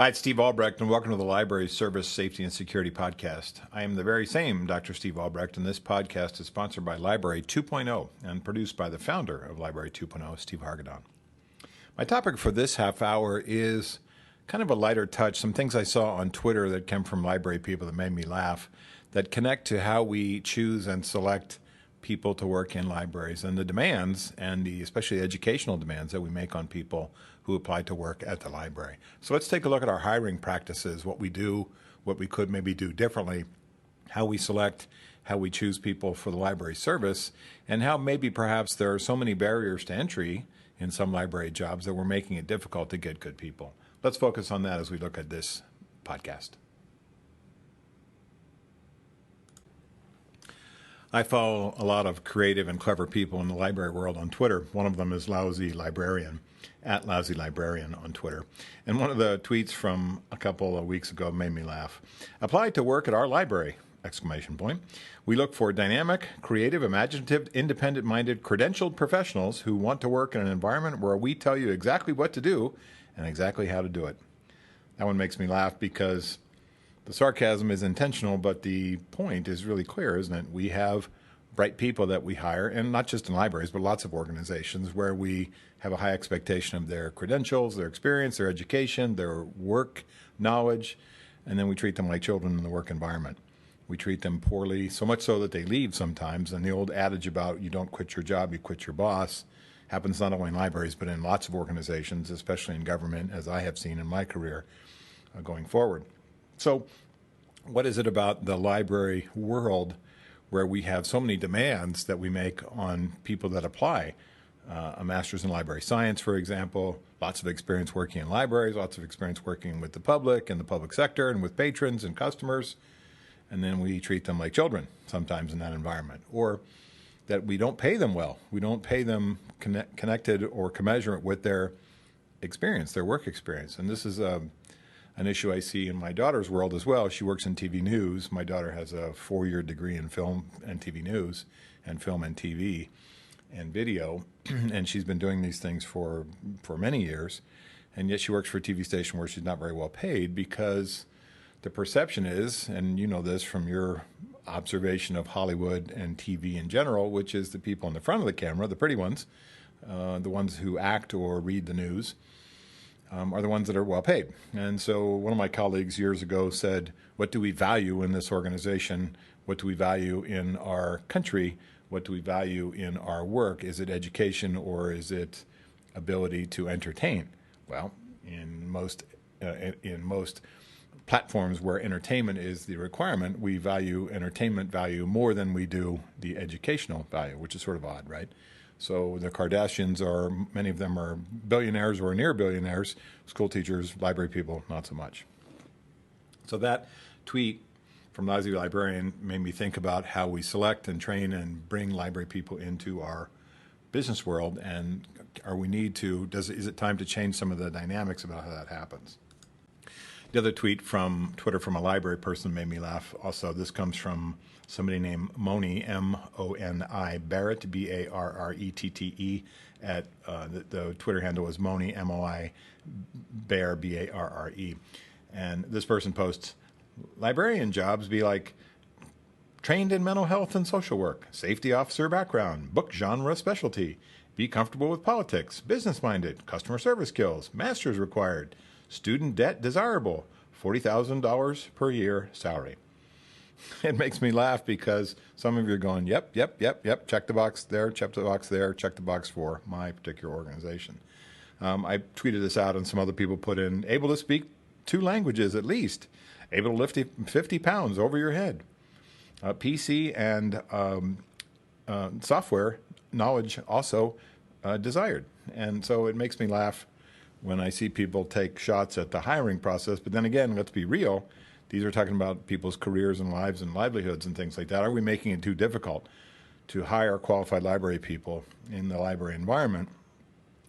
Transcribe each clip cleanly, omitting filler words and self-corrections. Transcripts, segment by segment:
Hi, it's Steve Albrecht, and welcome to the Library Service Safety and Security Podcast. I am the very same Dr. Steve Albrecht, and this podcast is sponsored by Library 2.0 and produced by the founder of Library 2.0, Steve Hargadon. My topic for this half hour is kind of a lighter touch, some things I saw on Twitter that came from library people that made me laugh, that connect to how we choose and select people to work in libraries and the demands, and especially the educational demands that we make on people who apply to work at the library. So let's take a look at our hiring practices, what we do, what we could maybe do differently, how we select, how we choose people for the library service, and how maybe perhaps there are so many barriers to entry in some library jobs that we're making it difficult to get good people. Let's focus on that as we look at this podcast. I follow a lot of creative and clever people in the library world on Twitter. One of them is Lousy Librarian, at Lousy Librarian on Twitter. And one of the tweets from a couple of weeks ago made me laugh. Apply to work at our library, ! We look for dynamic, creative, imaginative, independent-minded, credentialed professionals who want to work in an environment where we tell you exactly what to do and exactly how to do it. That one makes me laugh because the sarcasm is intentional, but the point is really clear, isn't it? We have bright people that we hire, and not just in libraries, but lots of organizations where we have a high expectation of their credentials, their experience, their education, their work knowledge, and then we treat them like children in the work environment. We treat them poorly, so much so that they leave sometimes, and the old adage about you don't quit your job, you quit your boss happens not only in libraries, but in lots of organizations, especially in government, as I have seen in my career going forward. So what is it about the library world where we have so many demands that we make on people that apply? A master's in library science, for example, lots of experience working in libraries, lots of experience working with the public and the public sector and with patrons and customers, and then we treat them like children sometimes in that environment. Or that we don't pay them well. We don't pay them connected or commensurate with their experience, their work experience. And this is an issue I see in my daughter's world as well. She works in TV news. My daughter has a 4-year degree in film and TV news and film and TV and video, and she's been doing these things for many years. And yet she works for a TV station where she's not very well paid because the perception is, and you know this from your observation of Hollywood and TV in general, which is the people in the front of the camera, the pretty ones, the ones who act or read the news, are the ones that are well paid. And so one of my colleagues years ago said, what do we value in this organization? What do we value in our country? What do we value in our work? Is it education or is it ability to entertain? Well, in most platforms where entertainment is the requirement, we value entertainment value more than we do the educational value, which is sort of odd, right? So the Kardashians many of them are billionaires or near billionaires, school teachers, library people, not so much. So that tweet from Lousy Librarian made me think about how we select and train and bring library people into our business world, and is it time to change some of the dynamics about how that happens? The other tweet from Twitter from a library person made me laugh also. This comes from somebody named Moni, M-O-N-I, Barrett, B-A-R-R-E-T-T-E. The Twitter handle is Moni, M-O-I, Bear, B-A-R-R-E. And this person posts, librarian jobs be like trained in mental health and social work, safety officer background, book genre specialty, be comfortable with politics, business-minded, customer service skills, master's required, student debt desirable, $40,000 per year salary. It makes me laugh because some of you are going, yep, check the box there, check the box there, check the box for my particular organization. I tweeted this out and some other people put in, able to speak 2 languages at least, able to lift 50 pounds over your head, PC and software knowledge also desired. And so it makes me laugh when I see people take shots at the hiring process. But then again, let's be real. These are talking about people's careers and lives and livelihoods and things like that. Are we making it too difficult to hire qualified library people in the library environment?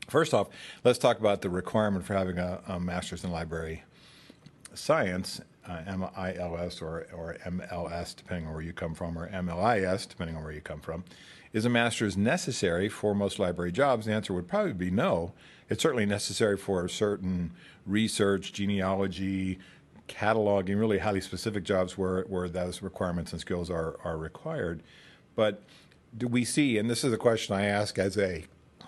First off, let's talk about the requirement for having a master's in library Science, MILS or MLS, depending on where you come from, or MLIS, depending on where you come from, is a master's necessary for most library jobs? The answer would probably be no. It's certainly necessary for certain research, genealogy, cataloging, really highly specific jobs where those requirements and skills are required. But do we see, and this is a question I ask as a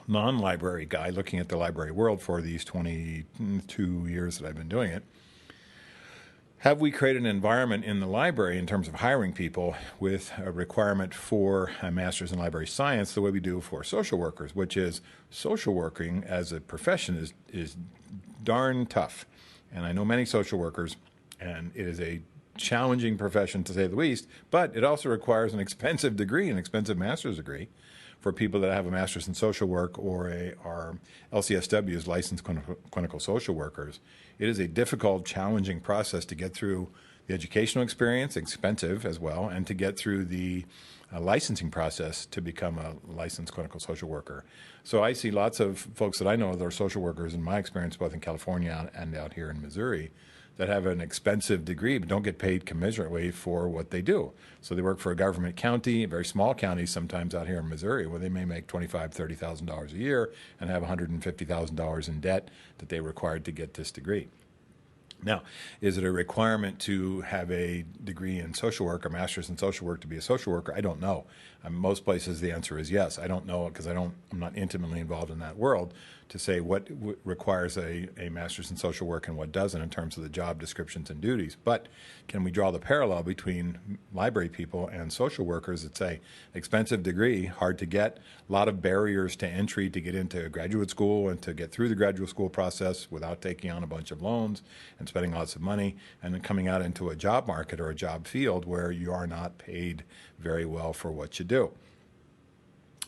non-library guy looking at the library world for these 22 years that I've been doing it, have we created an environment in the library in terms of hiring people with a requirement for a master's in library science the way we do for social workers, which is social working as a profession is darn tough. And I know many social workers, and it is a challenging profession to say the least, but it also requires an expensive degree, an expensive master's degree for people that have a master's in social work or are LCSWs, licensed clinical social workers. It is a difficult, challenging process to get through the educational experience, expensive as well, and to get through the licensing process to become a licensed clinical social worker. So I see lots of folks that I know that are social workers in my experience, both in California and out here in Missouri, that have an expensive degree but don't get paid commensurately for what they do. So they work for a government county, very small counties sometimes out here in Missouri, where they may make $25,000, $30,000 a year and have $150,000 in debt that they required to get this degree. Now, is it a requirement to have a degree in social work or master's in social work to be a social worker? I don't know. Most places the answer is yes. I don't know because I'm not intimately involved in that world to say what requires a master's in social work and what doesn't in terms of the job descriptions and duties. But can we draw the parallel between library people and social workers? It's a expensive degree, hard to get, a lot of barriers to entry to get into graduate school and to get through the graduate school process without taking on a bunch of loans and spending lots of money, and then coming out into a job market or a job field where you are not paid very well for what you do.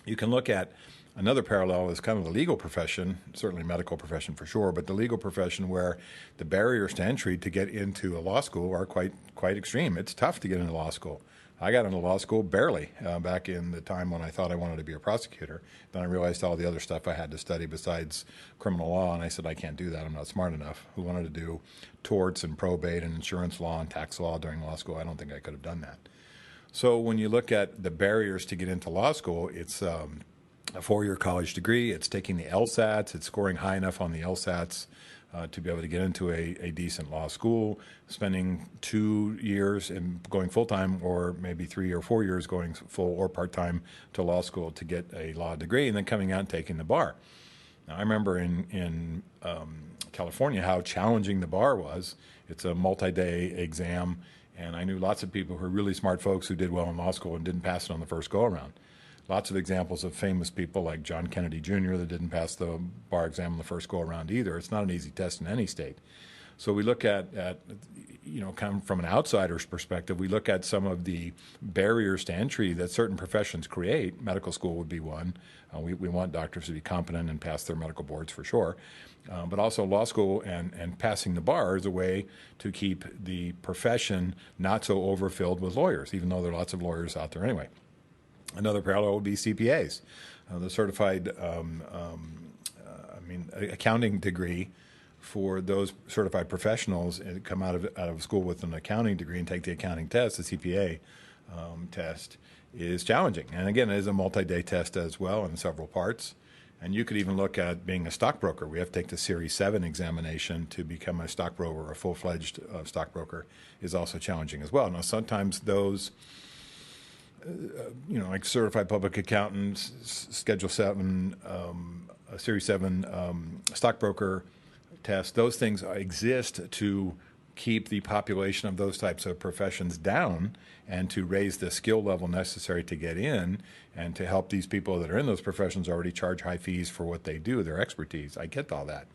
You can look at another parallel is kind of the legal profession, certainly medical profession for sure, but the legal profession where the barriers to entry to get into a law school are quite extreme. It's tough to get into law school. I got into law school barely back in the time when I thought I wanted to be a prosecutor. Then I realized all the other stuff I had to study besides criminal law, and I said, I can't do that. I'm not smart enough. Who wanted to do torts and probate and insurance law and tax law during law school? I don't think I could have done that. So when you look at the barriers to get into law school, it's a four-year college degree. It's taking the LSATs. It's scoring high enough on the LSATs to be able to get into a decent law school, spending 2 years and going full-time, or maybe 3 or 4 years going full or part-time to law school to get a law degree, and then coming out and taking the bar. Now, I remember in California how challenging the bar was. It's a multi-day exam, and I knew lots of people who were really smart folks who did well in law school and didn't pass it on the first go-around. Lots of examples of famous people like John Kennedy Jr. that didn't pass the bar exam on the first go-around either. It's not an easy test in any state. So we look at kind of from an outsider's perspective, we look at some of the barriers to entry that certain professions create. Medical school would be one. We want doctors to be competent and pass their medical boards for sure. But also law school and passing the bar is a way to keep the profession not so overfilled with lawyers, even though there are lots of lawyers out there anyway. Another parallel would be CPAs, the certified accounting degree for those certified professionals and come out of school with an accounting degree and take the accounting test, the CPA test, is challenging. And again, it is a multi-day test as well in several parts. And you could even look at being a stockbroker. We have to take the Series 7 examination to become a stockbroker. A full-fledged stockbroker is also challenging as well. Now, sometimes those like certified public accountants, Schedule 7, Series 7 stockbroker test, those things exist to keep the population of those types of professions down and to raise the skill level necessary to get in and to help these people that are in those professions already charge high fees for what they do, their expertise. I get all that.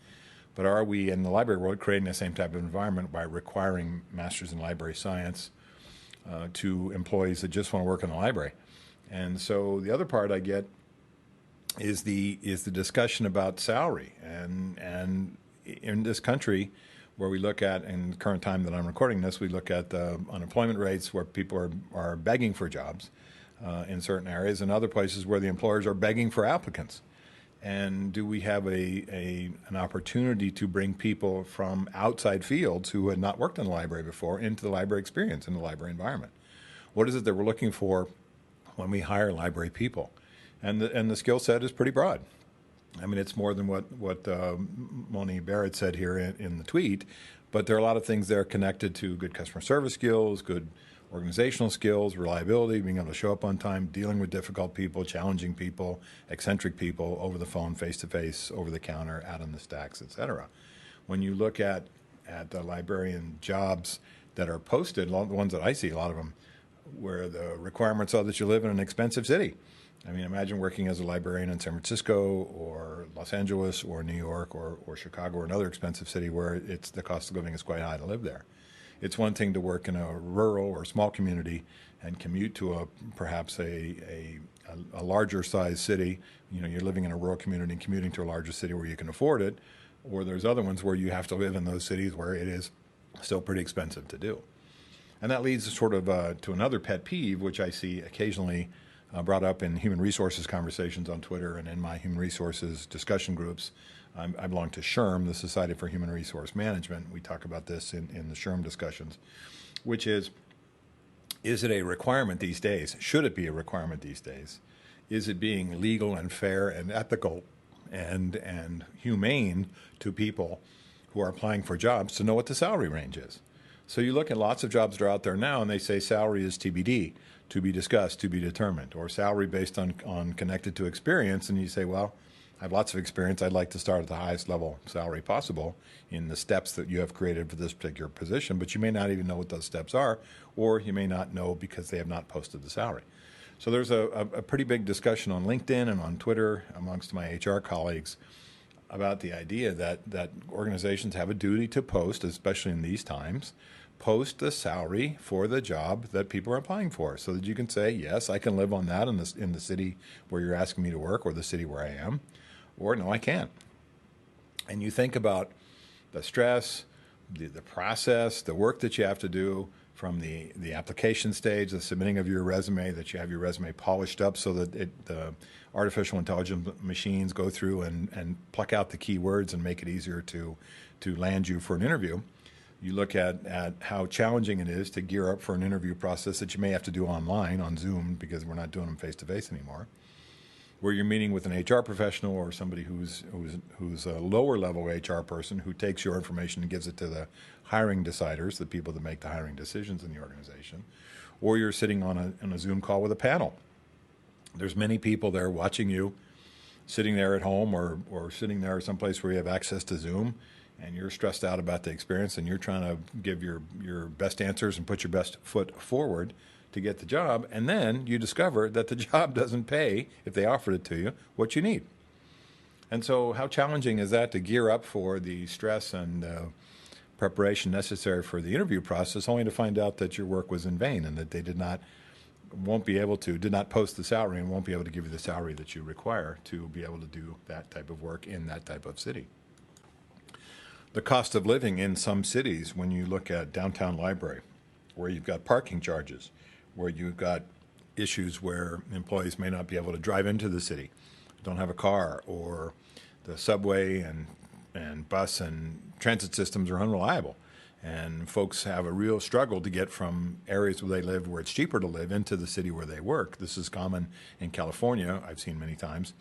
But are we in the library world creating the same type of environment by requiring masters in library science to employees that just want to work in the library? And so the other part I get is the discussion about salary. And in this country, where we look at, in the current time that I'm recording this, we look at the unemployment rates where people are begging for jobs in certain areas, and other places where the employers are begging for applicants. And do we have an opportunity to bring people from outside fields who had not worked in the library before into the library experience, in the library environment? What is it that we're looking for when we hire library people? And the skill set is pretty broad. I mean, it's more than what Moni Barrett said here in the tweet, but there are a lot of things there connected to good customer service skills, good organizational skills, reliability, being able to show up on time, dealing with difficult people, challenging people, eccentric people over the phone, face-to-face, over the counter, out on the stacks, et cetera. When you look at the librarian jobs that are posted, a lot of the ones that I see, a lot of them, where the requirements are that you live in an expensive city. I mean, imagine working as a librarian in San Francisco or Los Angeles or New York or Chicago or another expensive city where the cost of living is quite high to live there. It's one thing to work in a rural or small community and commute to perhaps a larger size city. You know, you're living in a rural community and commuting to a larger city where you can afford it. Or there's other ones where you have to live in those cities where it is still pretty expensive to do. And that leads sort of to another pet peeve, which I see occasionally brought up in human resources conversations on Twitter and in my human resources discussion groups. I belong to SHRM, the Society for Human Resource Management. We talk about this in the SHRM discussions, which is it a requirement these days? Should it be a requirement these days? Is it being legal and fair and ethical and humane to people who are applying for jobs to know what the salary range is? So you look at lots of jobs that are out there now, and they say salary is TBD, to be discussed, to be determined, or salary based on connected to experience, and you say, well, I have lots of experience. I'd like to start at the highest level salary possible in the steps that you have created for this particular position, but you may not even know what those steps are, or you may not know because they have not posted the salary. So there's a pretty big discussion on LinkedIn and on Twitter amongst my HR colleagues about the idea that organizations have a duty to post, especially in these times, post the salary for the job that people are applying for, so that you can say, yes, I can live on that in the city where you're asking me to work or the city where I am, or no, I can't. And you think about the stress, the process, the work that you have to do from the application stage, the submitting of your resume, that you have your resume polished up so that the artificial intelligence machines go through and pluck out the keywords and make it easier to land you for an interview. You look at how challenging it is to gear up for an interview process that you may have to do online on Zoom because we're not doing them face-to-face anymore, where you're meeting with an HR professional or somebody who's a lower level HR person who takes your information and gives it to the hiring deciders, the people that make the hiring decisions in the organization, or you're sitting on a Zoom call with a panel. There's many people there watching you, sitting there at home or sitting there someplace where you have access to Zoom, and you're stressed out about the experience and you're trying to give your best answers and put your best foot forward to get the job, and then you discover that the job doesn't pay, if they offered it to you, what you need. And so how challenging is that to gear up for the stress and preparation necessary for the interview process, only to find out that your work was in vain and that they did not post the salary and won't be able to give you the salary that you require to be able to do that type of work in that type of city. The cost of living in some cities, when you look at downtown library, where you've got parking charges, where you've got issues where employees may not be able to drive into the city, don't have a car, or the subway and bus and transit systems are unreliable. And folks have a real struggle to get from areas where they live, where it's cheaper to live, into the city where they work. This is common in California, I've seen many times.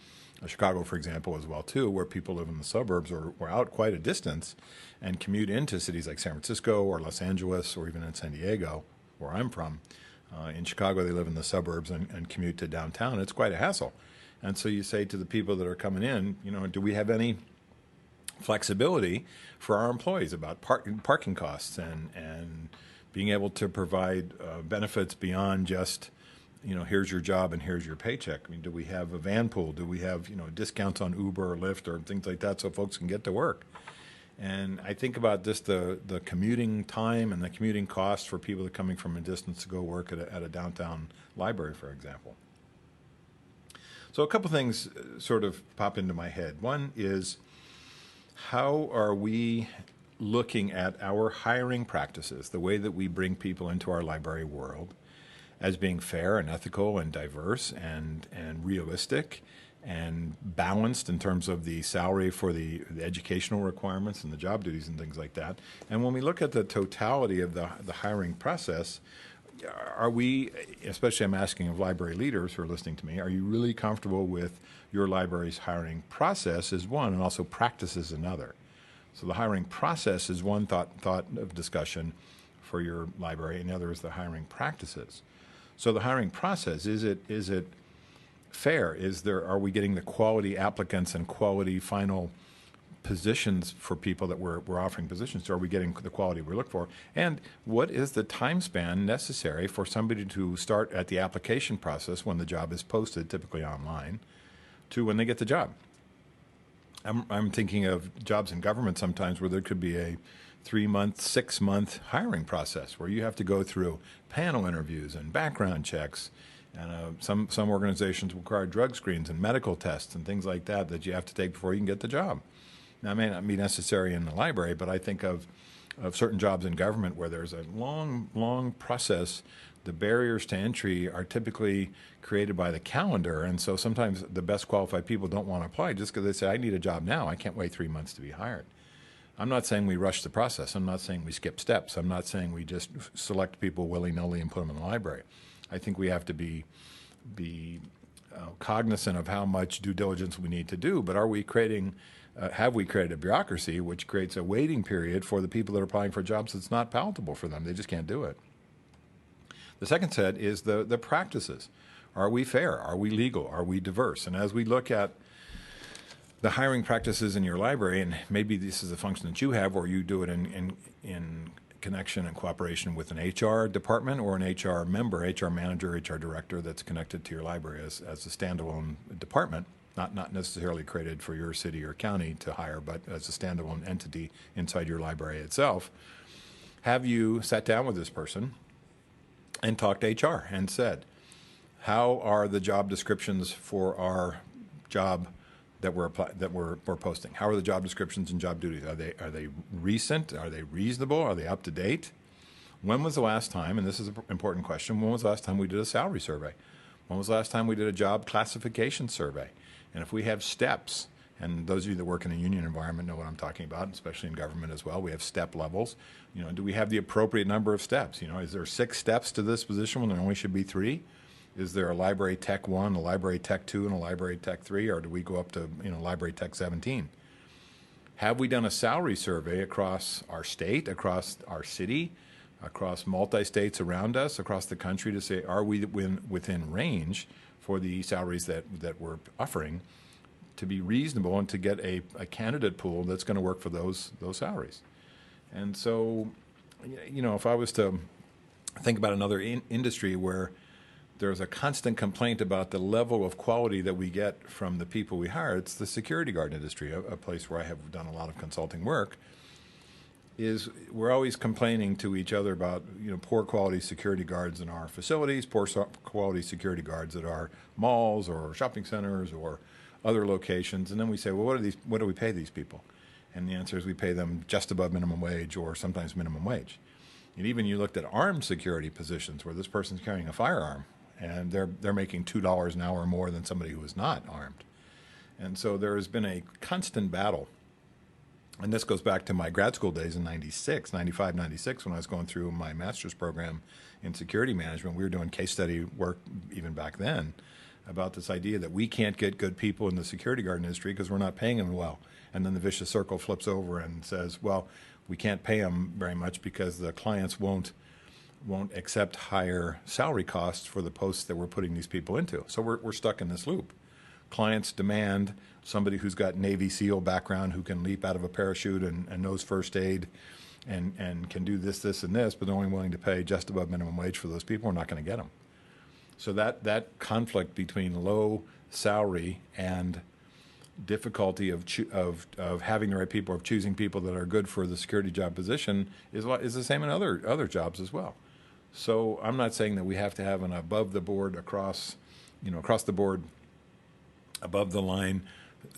Chicago, for example, as well, too, where people live in the suburbs or out quite a distance and commute into cities like San Francisco or Los Angeles or even in San Diego, where I'm from. In Chicago, they live in the suburbs and commute to downtown. It's quite a hassle. And so you say to the people that are coming in, do we have any flexibility for our employees about parking costs and being able to provide benefits beyond just, here's your job and here's your paycheck? I mean, do we have a van pool? Do we have, discounts on Uber or Lyft or things like that so folks can get to work? And I think about just the commuting time and the commuting costs for people that are coming from a distance to go work at a downtown library, for example. So a couple things sort of pop into my head. One is, how are we looking at our hiring practices, the way that we bring people into our library world, as being fair and ethical and diverse and realistic and balanced in terms of the salary for the educational requirements and the job duties and things like that. And when we look at the totality of the hiring process, are we, especially I'm asking of library leaders who are listening to me, are you really comfortable with your library's hiring process is one, and also practice is another? So the hiring process is one thought of discussion for your library, and the other is the hiring practices. So the hiring process, is it fair? Are we getting the quality applicants and quality final positions for people that we're offering positions to? Are we getting the quality we look for? And what is the time span necessary for somebody to start at the application process when the job is posted, typically online, to when they get the job? I'm thinking of jobs in government sometimes where there could be a 3-month, 6-month hiring process where you have to go through panel interviews and background checks. And some organizations require drug screens and medical tests and things like that you have to take before you can get the job. Now, it may not be necessary in the library, but I think of certain jobs in government where there's a long process. The barriers to entry are typically created by the calendar, and so sometimes the best qualified people don't want to apply just because they say, I need a job now. I can't wait 3 months to be hired. I'm not saying we rush the process. I'm not saying we skip steps. I'm not saying we just select people willy-nilly and put them in the library. I think we have to be cognizant of how much due diligence we need to do, but are we creating have we created a bureaucracy which creates a waiting period for the people that are applying for jobs that's not palatable for them? They just can't do it. The second set is the practices. Are we fair? Are we legal? Are we diverse? And as we look at the hiring practices in your library, and maybe this is a function that you have or you do it in connection and cooperation with an HR department or an HR member, HR manager, HR director that's connected to your library as a standalone department, not necessarily created for your city or county to hire, but as a standalone entity inside your library itself. Have you sat down with this person and talked to HR and said, how are the job descriptions for our job that we're posting? How are the job descriptions and job duties? Are they recent? Are they reasonable? Are they up to date? When was the last time, and this is an important question, when was the last time we did a salary survey? When was the last time we did a job classification survey? And if we have steps, and those of you that work in a union environment know what I'm talking about, especially in government as well, we have step levels. Do we have the appropriate number of steps? Is there 6 steps to this position when there only should be 3? Is there a library tech 1, a library tech 2, and a library tech 3, or do we go up to library tech 17? Have we done a salary survey across our state, across our city, across multi-states around us, across the country to say, are we within range for the salaries that we're offering to be reasonable and to get a candidate pool that's going to work for those salaries? And so, if I was to think about another industry where there's a constant complaint about the level of quality that we get from the people we hire, it's the security guard industry, a place where I have done a lot of consulting work. Is we're always complaining to each other about poor quality security guards in our facilities, poor quality security guards at our malls or shopping centers or other locations, and then we say, well, what do we pay these people? And the answer is we pay them just above minimum wage or sometimes minimum wage. And even you looked at armed security positions where this person's carrying a firearm and they're making $2 an hour more than somebody who is not armed. And so there has been a constant battle. And this goes back to my grad school days in 95, 96, when I was going through my master's program in security management. We were doing case study work even back then about this idea that we can't get good people in the security guard industry because we're not paying them well. And then the vicious circle flips over and says, well, we can't pay them very much because the clients won't accept higher salary costs for the posts that we're putting these people into. So we're stuck in this loop. Clients demand somebody who's got Navy SEAL background, who can leap out of a parachute and knows first aid and can do this, and this, but they're only willing to pay just above minimum wage for those people. We're not going to get them. So that conflict between low salary and difficulty of having the right people, of choosing people that are good for the security job position is the same in other jobs as well. So I'm not saying that we have to have an above the board across the board, above the line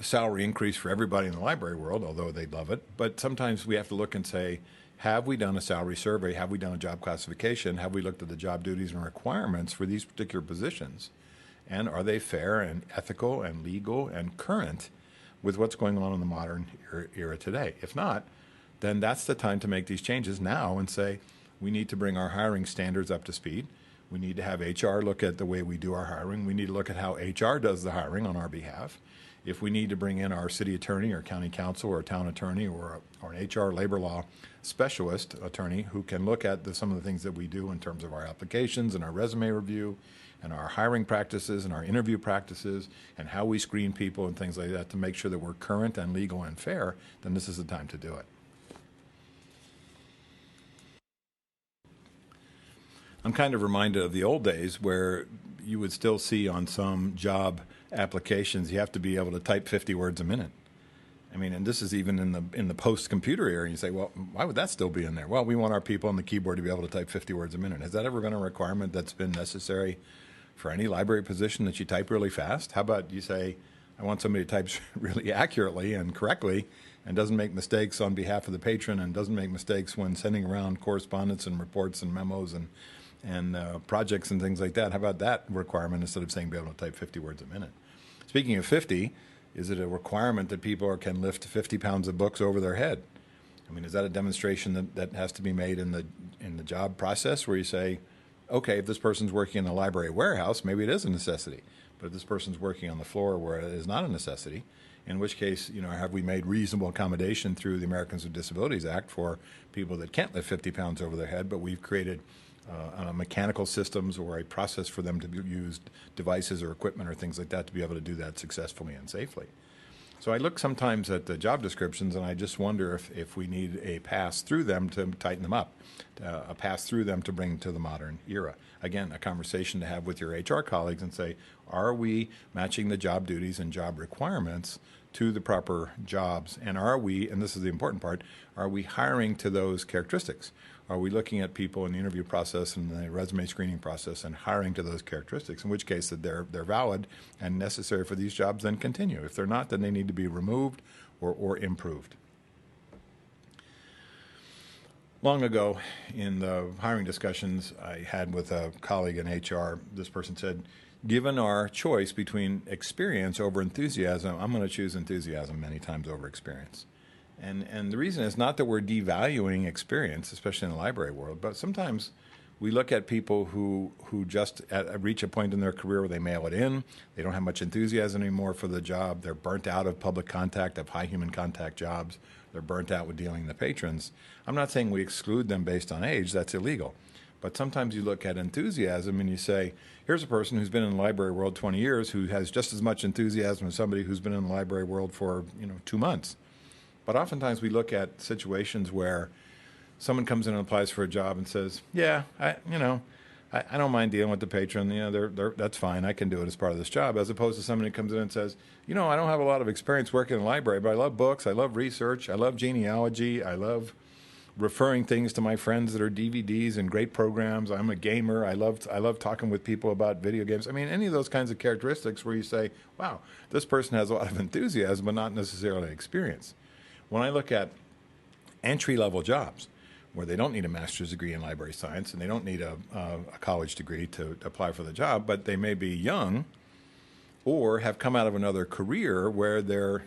salary increase for everybody in the library world, although they'd love it. But sometimes we have to look and say, have we done a salary survey? Have we done a job classification? Have we looked at the job duties and requirements for these particular positions? And are they fair and ethical and legal and current with what's going on in the modern era today? If not, then that's the time to make these changes now and say, we need to bring our hiring standards up to speed. We need to have HR look at the way we do our hiring. We need to look at how HR does the hiring on our behalf. If we need to bring in our city attorney or county counsel or town attorney or an HR labor law specialist attorney who can look at some of the things that we do in terms of our applications and our resume review and our hiring practices and our interview practices and how we screen people and things like that to make sure that we're current and legal and fair, then this is the time to do it. I'm kind of reminded of the old days where you would still see on some job applications you have to be able to type 50 words a minute. I mean, and this is even in the post-computer era. And you say, well, why would that still be in there? Well, we want our people on the keyboard to be able to type 50 words a minute. Has that ever been a requirement that's been necessary for any library position, that you type really fast? How about you say, I want somebody who types really accurately and correctly and doesn't make mistakes on behalf of the patron and doesn't make mistakes when sending around correspondence and reports and memos and projects and things like that. How about that requirement instead of saying be able to type 50 words a minute? Speaking of 50, is it a requirement that people can lift 50 pounds of books over their head? I mean, is that a demonstration that has to be made in the job process where you say, okay, if this person's working in a library warehouse, maybe it is a necessity. But if this person's working on the floor where it is not a necessity, in which case, have we made reasonable accommodation through the Americans with Disabilities Act for people that can't lift 50 pounds over their head, but we've created mechanical systems or a process for them to use devices or equipment or things like that to be able to do that successfully and safely. So I look sometimes at the job descriptions and I just wonder if we need a pass through them to tighten them up, a pass through them to bring to the modern era. Again, a conversation to have with your HR colleagues and say, are we matching the job duties and job requirements to the proper jobs? And are we, and this is the important part, are we hiring to those characteristics? Are we looking at people in the interview process and the resume screening process and hiring to those characteristics, in which case that they're valid and necessary for these jobs, then continue. If they're not, then they need to be removed or improved. Long ago, in the hiring discussions I had with a colleague in HR, this person said, given our choice between experience over enthusiasm, I'm going to choose enthusiasm many times over experience. And the reason is not that we're devaluing experience, especially in the library world, but sometimes we look at people who just reach a point in their career where they mail it in, they don't have much enthusiasm anymore for the job, they're burnt out of public contact, of high human contact jobs, they're burnt out with dealing with the patrons. I'm not saying we exclude them based on age, that's illegal. But sometimes you look at enthusiasm and you say, here's a person who's been in the library world 20 years who has just as much enthusiasm as somebody who's been in the library world for 2 months. But oftentimes we look at situations where someone comes in and applies for a job and says, yeah, I don't mind dealing with the patron. That's fine. I can do it as part of this job. As opposed to somebody who comes in and says, I don't have a lot of experience working in the library, but I love books. I love research. I love genealogy. I love referring things to my friends that are DVDs and great programs. I'm a gamer. I love talking with people about video games. I mean, any of those kinds of characteristics where you say, wow, this person has a lot of enthusiasm, but not necessarily experience. When I look at entry-level jobs where they don't need a master's degree in library science and they don't need a college degree to apply for the job, but they may be young or have come out of another career where their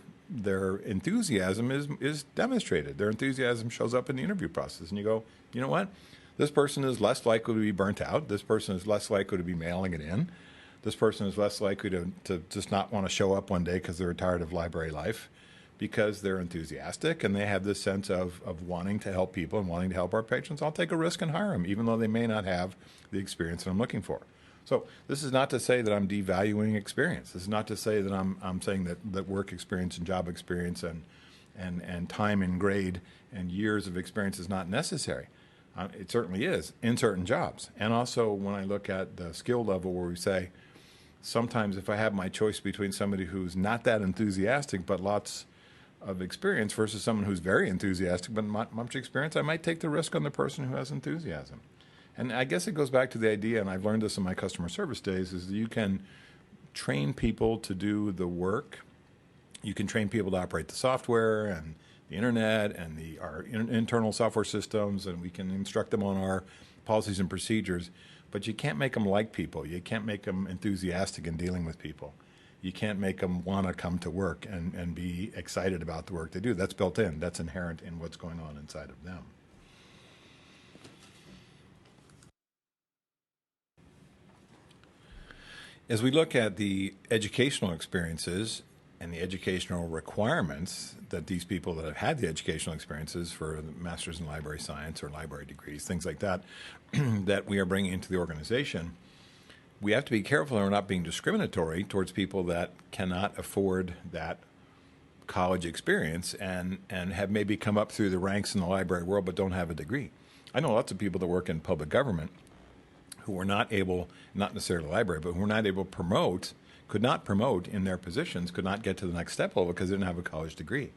enthusiasm is demonstrated. Their enthusiasm shows up in the interview process. And you go, you know what? This person is less likely to be burnt out. This person is less likely to be mailing it in. This person is less likely to just not want to show up one day because they're tired of library life, because they're enthusiastic and they have this sense of wanting to help people and wanting to help our patrons. I'll take a risk and hire them, even though they may not have the experience that I'm looking for. So this is not to say that I'm devaluing experience. This is not to say that I'm saying that work experience and job experience and time and grade and years of experience is not necessary. It certainly is in certain jobs. And also when I look at the skill level where we say, sometimes if I have my choice between somebody who's not that enthusiastic but lots of experience versus someone who's very enthusiastic but not much experience, I might take the risk on the person who has enthusiasm. And I guess it goes back to the idea, and I've learned this in my customer service days, is that you can train people to do the work. You can train people to operate the software and the internet and our internal software systems, and we can instruct them on our policies and procedures. but you can't make them like people. You can't make them enthusiastic in dealing with people. You can't make them want to come to work and be excited about the work they do. That's built in. That's inherent in what's going on inside of them. As we look at the educational experiences and the educational requirements that these people that have had the educational experiences for the Masters in Library Science or library degrees, things like that, that we are bringing into the organization, we have to be careful that we're not being discriminatory towards people that cannot afford that college experience and have maybe come up through the ranks in the library world but don't have a degree. I know lots of people that work in public government who were not able, not necessarily the library, but who were not able to promote, could not promote in their positions, could not get to the next step level because they didn't have a college degree.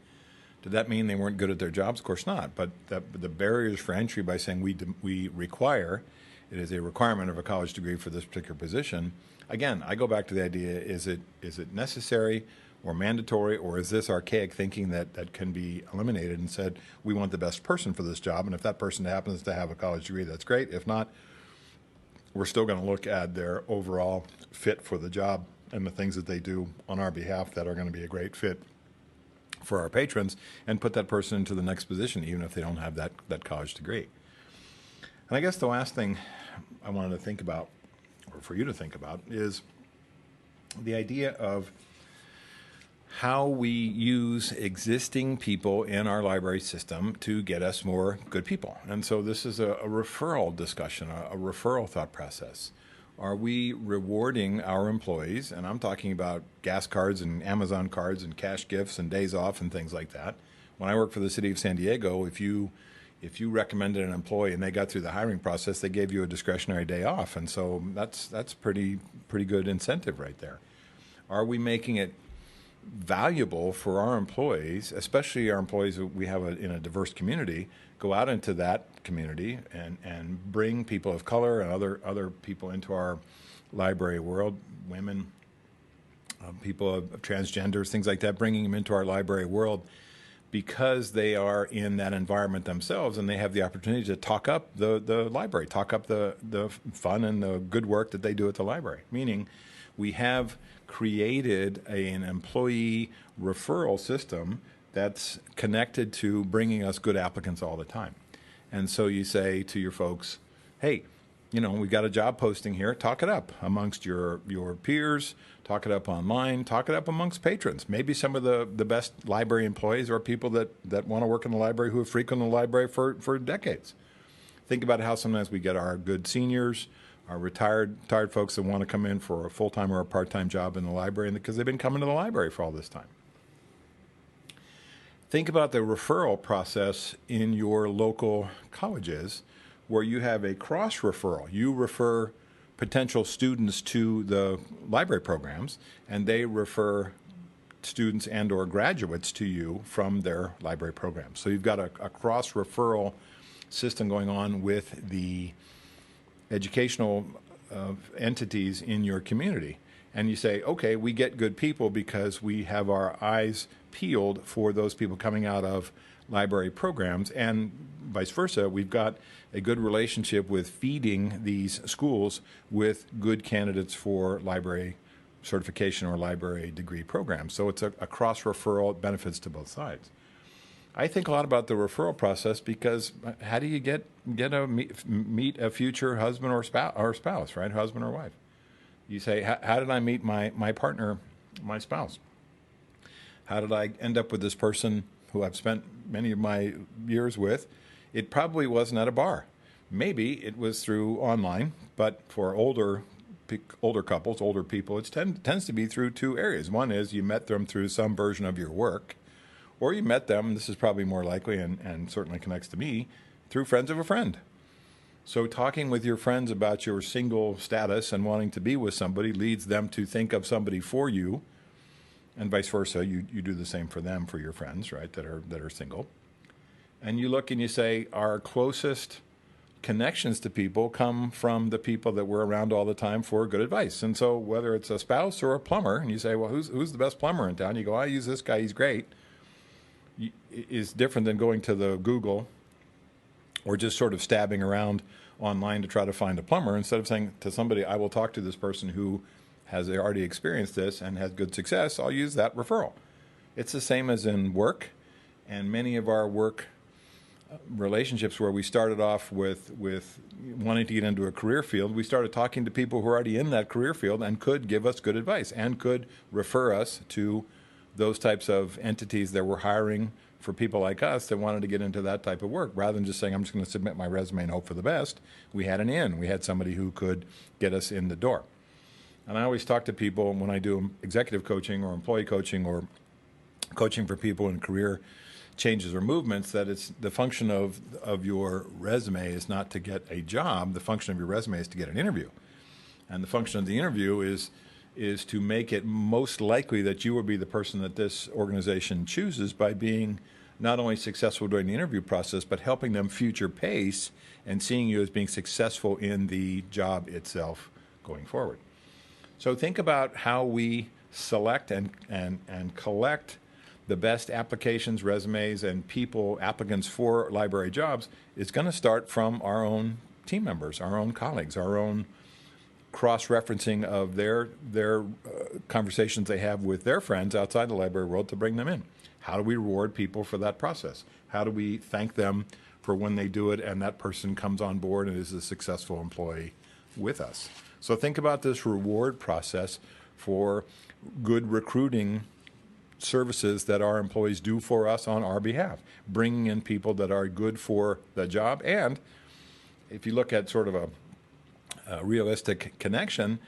Did that mean they weren't good at their jobs? Of course not. But the barriers for entry by saying we require, it is a requirement of a college degree for this particular position. Again, I go back to the idea, is it necessary or mandatory, or is this archaic thinking that can be eliminated and said, we want the best person for this job, and if that person happens to have a college degree, that's great. If not, we're still going to look at their overall fit for the job and the things that they do on our behalf that are going to be a great fit for our patrons and put that person into the next position, even if they don't have that college degree. And I guess the last thing I wanted to think about, or for you to think about, is the idea of how we use existing people in our library system to get us more good people. And so this is a referral discussion, a referral thought process. Are we rewarding our employees? And I'm talking about gas cards and Amazon cards and cash gifts and days off and things like that. When I worked for the city of San Diego, if you recommended an employee and they got through the hiring process, they gave you a discretionary day off. And so that's pretty good incentive right there. Are we making it valuable for our employees, especially our employees that we have in a diverse community, go out into that community and bring people of color and other people into our library world, women, people of transgenders, things like that, bringing them into our library world because they are in that environment themselves and they have the opportunity to talk up the library, talk up the fun and the good work that they do at the library. Meaning we have created an employee referral system that's connected to bringing us good applicants all the time. And so you say to your folks, hey, we've got a job posting here. Talk it up amongst your peers. Talk it up online. Talk it up amongst patrons. Maybe some of the best library employees are people that want to work in the library who have frequented the library for decades. Think about how sometimes we get our good seniors, our retired folks that want to come in for a full-time or a part-time job in the library because they've been coming to the library for all this time. Think about the referral process in your local colleges where you have a cross-referral. You refer potential students to the library programs, and they refer students and or graduates to you from their library programs. So you've got a cross-referral system going on with the educational entities in your community. And you say, okay, we get good people because we have our eyes peeled for those people coming out of library programs, and vice versa. We've got a good relationship with feeding these schools with good candidates for library certification or library degree programs. So it's a cross-referral, benefits to both sides. I think a lot about the referral process because how do you meet a future husband or spouse, right? Husband or wife. You say, how did I meet my partner, my spouse? How did I end up with this person who I've spent many of my years with? It probably wasn't at a bar. Maybe it was through online, but for older couples, older people, it tends to be through two areas. One is you met them through some version of your work, or you met them, this is probably more likely and certainly connects to me, through friends of a friend. So talking with your friends about your single status and wanting to be with somebody leads them to think of somebody for you, and vice versa. You do the same for them, for your friends, right, that are single. And you look and you say, our closest connections to people come from the people that we're around all the time for good advice. And so whether it's a spouse or a plumber, and you say, well, who's the best plumber in town? You go, I use this guy, he's great. Is different than going to the Google or just sort of stabbing around online to try to find a plumber, instead of saying to somebody, I will talk to this person who has already experienced this and has good success, I'll use that referral. It's the same as in work, and many of our work relationships where we started off with wanting to get into a career field, we started talking to people who are already in that career field and could give us good advice and could refer us to those types of entities that were hiring for people like us that wanted to get into that type of work. Rather than just saying, I'm just going to submit my resume and hope for the best, we had an in. We had somebody who could get us in the door. And I always talk to people when I do executive coaching or employee coaching or coaching for people in career changes or movements, that it's the function of your resume is not to get a job. The function of your resume is to get an interview. And the function of the interview is to make it most likely that you will be the person that this organization chooses by being not only successful during the interview process, but helping them future pace and seeing you as being successful in the job itself going forward. So think about how we select and collect the best applications, resumes, and applicants for library jobs. Is going to start from our own team members, our own colleagues, our own cross-referencing of their conversations they have with their friends outside the library world to bring them in. How do we reward people for that process? How do we thank them for when they do it and that person comes on board and is a successful employee with us? So think about this reward process for good recruiting services that our employees do for us on our behalf, bringing in people that are good for the job. And if you look at sort of a realistic connection,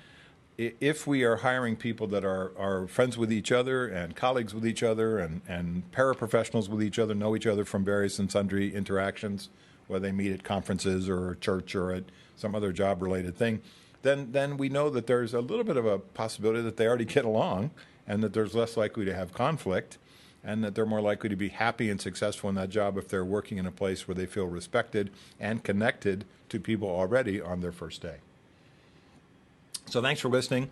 if we are hiring people that are friends with each other and colleagues with each other and paraprofessionals with each other, know each other from various and sundry interactions, whether they meet at conferences or church or at some other job-related thing, then we know that there's a little bit of a possibility that they already get along and that there's less likely to have conflict and that they're more likely to be happy and successful in that job if they're working in a place where they feel respected and connected to people already on their first day. So thanks for listening.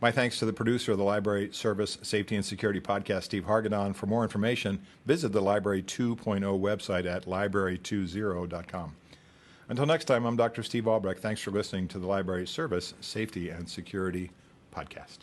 My thanks to the producer of the Library Service Safety and Security Podcast, Steve Hargadon. For more information, visit the Library 2.0 website at library20.com. Until next time, I'm Dr. Steve Albrecht. Thanks for listening to the Library Service Safety and Security Podcast.